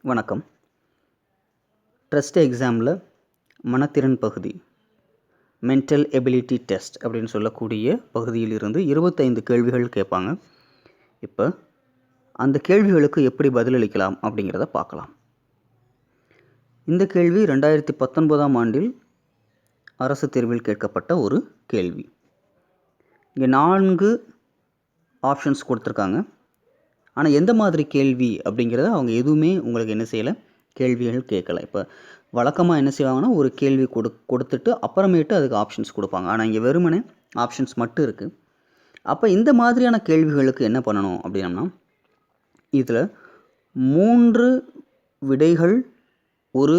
வணக்கம். ட்ரஸ்ட் எக்ஸாமில் மனத்திறன் பகுதி மென்டல் எபிலிட்டி டெஸ்ட் அப்படின்னு சொல்லக்கூடிய பகுதியிலிருந்து 25 கேள்விகள் கேட்பாங்க. இப்போ அந்த கேள்விகளுக்கு எப்படி பதிலளிக்கலாம் அப்படிங்கிறத பார்க்கலாம். இந்த கேள்வி 2019ஆம் ஆண்டில் அரசு தேர்வில் கேட்கப்பட்ட ஒரு கேள்வி. இங்கே 4 ஆப்ஷன்ஸ் கொடுத்துருக்காங்க. ஆனால் எந்த மாதிரி கேள்வி அப்படிங்கிறத அவங்க எதுவுமே உங்களுக்கு என்ன செய்யலை, கேள்விகள் கேட்கலை. இப்போ வழக்கமாக என்ன செய்வாங்கன்னா ஒரு கேள்வி கொடுத்துட்டு அப்புறமேட்டு அதுக்கு ஆப்ஷன்ஸ் கொடுப்பாங்க. ஆனால் இங்கே வெறுமனே ஆப்ஷன்ஸ் மட்டும் இருக்குது. அப்போ இந்த மாதிரியான கேள்விகளுக்கு என்ன பண்ணணும் அப்படின்னம்னா, இதில் 3 விடைகள் ஒரு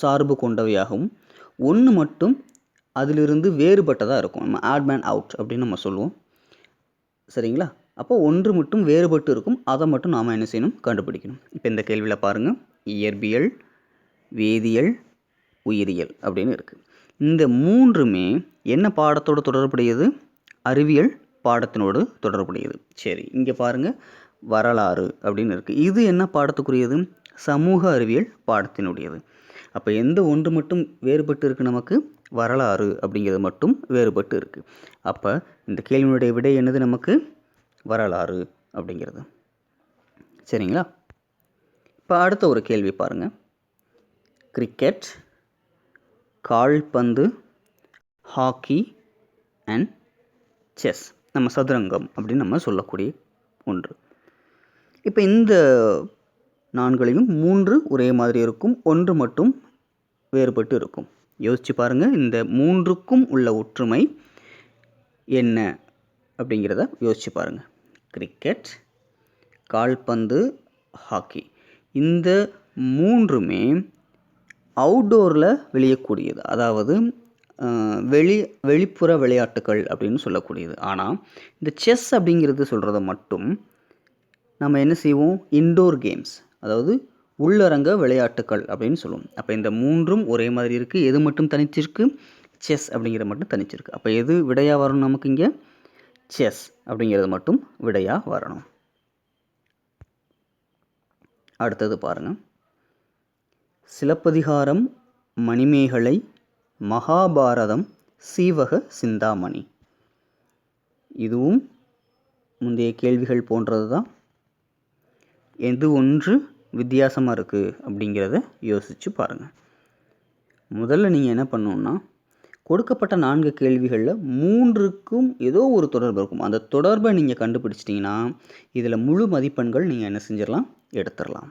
சார்பு கொண்டவையாகவும் 1 மட்டும் அதிலிருந்து வேறுபட்டதாக இருக்கும். நம்ம ஆட் மேன் அவுட் அப்படின்னு நம்ம சொல்லுவோம். சரிங்களா? அப்போ 1 மட்டும் வேறுபட்டு இருக்கும். அதை மட்டும் நாம் என்ன செய்யணும், கண்டுபிடிக்கணும். இப்போ இந்த கேள்வியில் பாருங்கள், இயற்பியல், வேதியியல், உயிரியல் அப்படின்னு இருக்குது. இந்த 3மே என்ன பாடத்தோடு தொடர்புடையது? அறிவியல் பாடத்தினோடு தொடர்புடையது. சரி, இங்கே பாருங்கள் வரலாறு அப்படின்னு இருக்குது. இது என்ன பாடத்துக்குரியது? சமூக அறிவியல் பாடத்தினுடையது. அப்போ எந்த ஒன்று மட்டும் வேறுபட்டு இருக்குது? நமக்கு வரலாறு அப்படிங்கிறது மட்டும் வேறுபட்டு இருக்குது. அப்போ இந்த கேள்வியினுடைய விடை என்னது? நமக்கு வரலாறு அப்படிங்கிறது. சரிங்களா? இப்போ அடுத்த ஒரு கேள்வி பாருங்கள். கிரிக்கெட், கால்பந்து, ஹாக்கி அண்ட் செஸ், நம்ம சதுரங்கம் அப்படின்னு நம்ம சொல்லக்கூடிய ஒன்று. இப்போ இந்த 4களையும் 3 ஒரே மாதிரி இருக்கும், 1 மட்டும் வேறுபட்டு இருக்கும். யோசிச்சு பாருங்கள், இந்த 3க்கும் உள்ள ஒற்றுமை என்ன அப்படிங்கிறத யோசிச்சு பாருங்கள். கிரிக்கெட், கால்பந்து, ஹாக்கி, இந்த 3மே அவுட்டோரில் விளையக்கூடியது, அதாவது வெளிப்புற விளையாட்டுக்கள் அப்படின்னு சொல்லக்கூடியது. ஆனால் இந்த செஸ் அப்படிங்கிறது சொல்கிறத மட்டும் நம்ம என்ன செய்வோம்? இன்டோர் கேம்ஸ், அதாவது உள்ளரங்க விளையாட்டுக்கள் அப்படின்னு சொல்லுவோம். அப்போ இந்த 3ம் ஒரே மாதிரி இருக்குது. எது மட்டும் தனிச்சிருக்கு? செஸ் அப்படிங்கிறது மட்டும் தனிச்சிருக்கு. அப்போ எது விடையாக வரணும்? நமக்கு இங்கே செஸ் அப்படிங்கிறது மட்டும் விடையாக வரணும். அடுத்தது பாருங்கள், சிலப்பதிகாரம், மணிமேகலை, மகாபாரதம், சீவக சிந்தாமணி. இதுவும் முந்தைய கேள்விகள் போன்றது தான். எது ஒன்று வித்தியாசமாக இருக்குது அப்படிங்கிறத யோசித்து பாருங்கள். முதல்ல நீங்கள் என்ன பண்ணணுன்னா, கொடுக்கப்பட்ட 4 கேள்விகளில் 3க்கும் ஏதோ ஒரு தொடர்பு இருக்கும். அந்த தொடர்பை நீங்கள் கண்டுபிடிச்சிட்டிங்கன்னா இதில் முழு மதிப்பெண்கள் நீங்கள் என்ன செஞ்சிடலாம், எடுத்துடலாம்.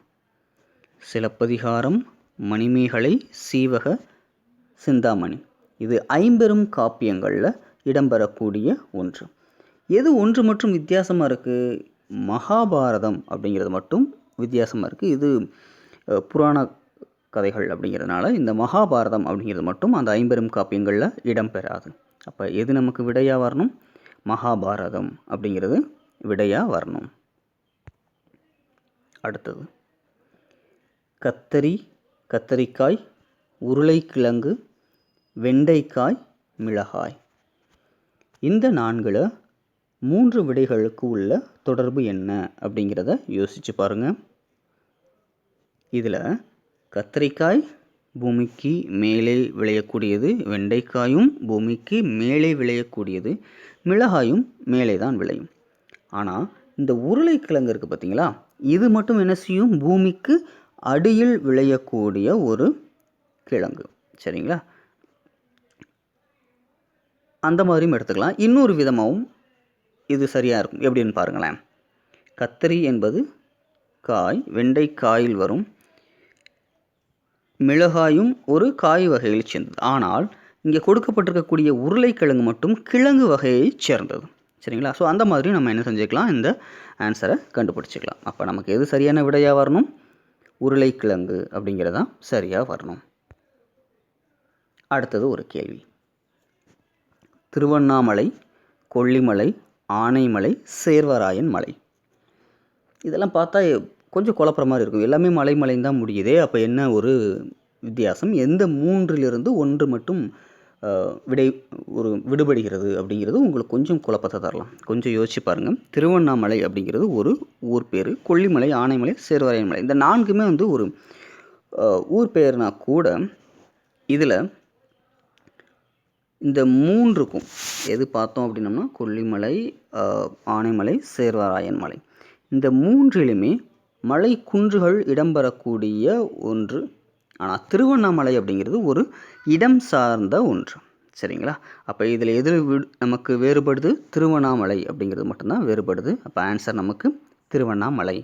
சிலப்பதிகாரம், மணிமேகலை, சீவக சிந்தாமணி, இது 50 காப்பியங்களில் இடம்பெறக்கூடிய ஒன்று. எது ஒன்று மற்றும் வித்தியாசமாக இருக்குது? மகாபாரதம் அப்படிங்கிறது மட்டும் வித்தியாசமாக இருக்குது. இது புராண கதைகள் அப்படிங்கிறதுனால இந்த மகாபாரதம் அப்படிங்கிறது மட்டும் அந்த 50 காப்பியங்களில் இடம்பெறாது. அப்போ எது நமக்கு விடையாக வரணும்? மகாபாரதம் அப்படிங்கிறது விடையாக வரணும். அடுத்தது கத்தரி, கத்தரிக்காய், உருளைக்கிழங்கு, வெண்டைக்காய், மிளகாய். இந்த 4ல் 3 விடைகளுக்கு உள்ள தொடர்பு என்ன அப்படிங்கிறத யோசித்து பாருங்கள். இதில் கத்தரிக்காய் பூமிக்கு மேலே விளையக்கூடியது, வெண்டைக்காயும் பூமிக்கு மேலே விளையக்கூடியது, மிளகாயும் மேலே தான் விளையும். ஆனால் இந்த உருளைக்கிழங்கு இருக்குது பார்த்தீங்களா, இது மட்டும் என்ன செய்யும்? பூமிக்கு அடியில் விளையக்கூடிய ஒரு கிழங்கு. சரிங்களா? அந்த மாதிரியும் எடுத்துக்கலாம். இன்னொரு விதமாகவும் இது சரியாக இருக்கும். எப்படின்னு பாருங்களேன். கத்தரி என்பது காய், வெண்டைக்காயில் வரும். மிளகாயும் ஒரு காய் வகையில் சேர்ந்தது. ஆனால் இங்கே கொடுக்கப்பட்டிருக்கக்கூடிய உருளைக்கிழங்கு மட்டும் கிழங்கு வகையை சேர்ந்தது. சரிங்களா? ஸோ அந்த மாதிரி நம்ம என்ன செஞ்சுக்கலாம், இந்த ஆன்சரை கண்டுபிடிச்சிக்கலாம். அப்போ நமக்கு எது சரியான விடையாக வரணும்? உருளைக்கிழங்கு அப்படிங்கிறதான் சரியாக வரணும். அடுத்தது ஒரு கேள்வி. திருவண்ணாமலை, கொல்லிமலை, ஆனைமலை, சேர்வராயன் மலை. இதெல்லாம் பார்த்தா கொஞ்சம் குழப்புற மாதிரி இருக்கும். எல்லாமே மலைன்னு தான் முடியுதே. அப்போ என்ன ஒரு வித்தியாசம்? எந்த 3லிருந்து 1 மட்டும் விடை விடுபடுகிறது அப்படிங்கிறது உங்களுக்கு கொஞ்சம் குழப்பத்தை தரலாம். கொஞ்சம் யோசிச்சு பாருங்கள். திருவண்ணாமலை அப்படிங்கிறது ஒரு ஊர் பேர். கொல்லிமலை, ஆனைமலை, சேர்வராயன் மலை, இந்த 4மே ஒரு ஊர் பெயர்னா கூட இதில் இந்த 3க்கும் எது பார்த்தோம் அப்படின்னம்னா கொல்லிமலை, ஆனைமலை, சேர்வராயன் மலை, இந்த 3லுமே மலை குன்றுகள் இடம்பெறக்கூடிய ஒன்று. ஆனால் திருவண்ணாமலை அப்படிங்கிறது ஒரு இடம் சார்ந்த ஒன்று. சரிங்களா? அப்போ இதில் எது நமக்கு வேறுபடுது? திருவண்ணாமலை அப்படிங்கிறது மட்டும்தான் வேறுபடுது. அப்போ ஆன்சர் நமக்கு திருவண்ணாமலை.